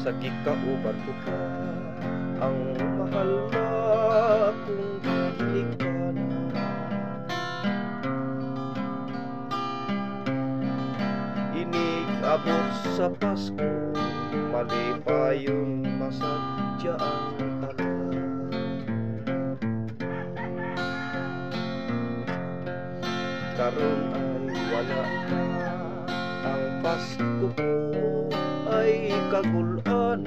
sa gikauban ko pa ang mahal na kong ginikanan. Inig-abot sa Pasko, malipayon masadya ang tanan. Karon ay wala na ang Pasko ko ay kagulanan.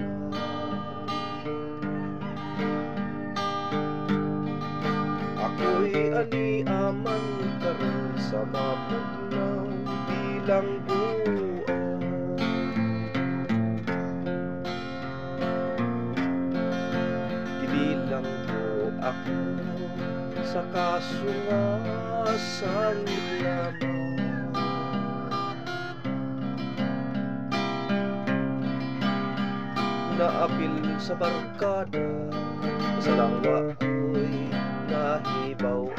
Ako'y aniaman karon sa mapugnaw bilang buwan. Gibilang ko ako sa kasungasang lamang. Naapil sa barkada, sa langwa ko'y nahibaw.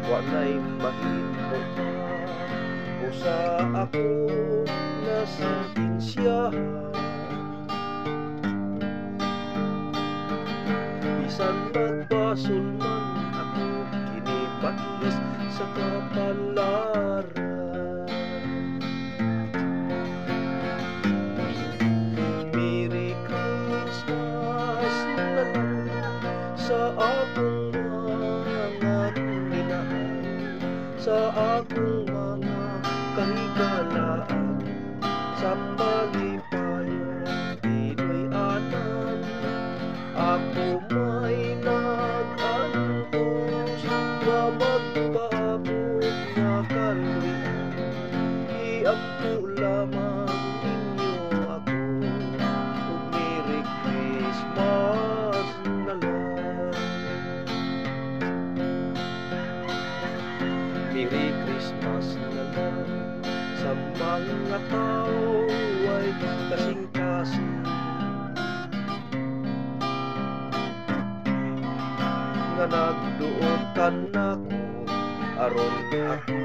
Wala'y mahimo pa usa ako na sentensyahan. Bisan magbasol man ako, kinipatlis sa kapalaran. Merry Christmas na lang sa akong mga minahal, sa akong mga kahigalaan, sa malipayong Pinoy-anan. Ako may nag-antos na magpaabot na kaluyan, iampo lamang ninyo ako, ug Merry Christmas na lang. Merry Christmas na lang sa mga tao ay kasing-kasing, nga nagduot ka nako aron ako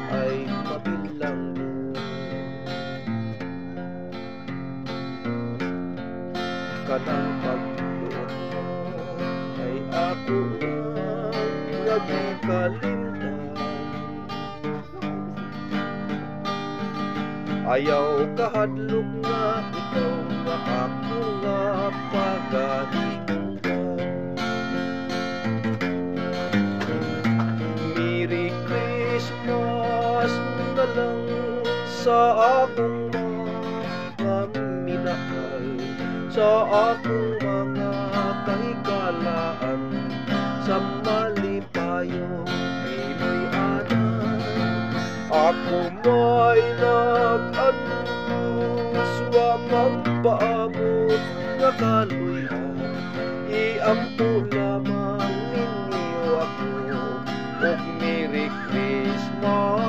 ay mabilanggo. Kanang pagduot mo ay ako ang nagkalimtan. Ayaw kahadlok nga ikaw nga ako nga pagahinggan. Merry Christmas na lang sa akong mga minahal, sa akong mga kahigalaan, sa malipayong Pinoy-anan. Ako may nag-antos wa magpaabot nga kaluyan, iampo lamang ninyo ako, ug Merry Christmas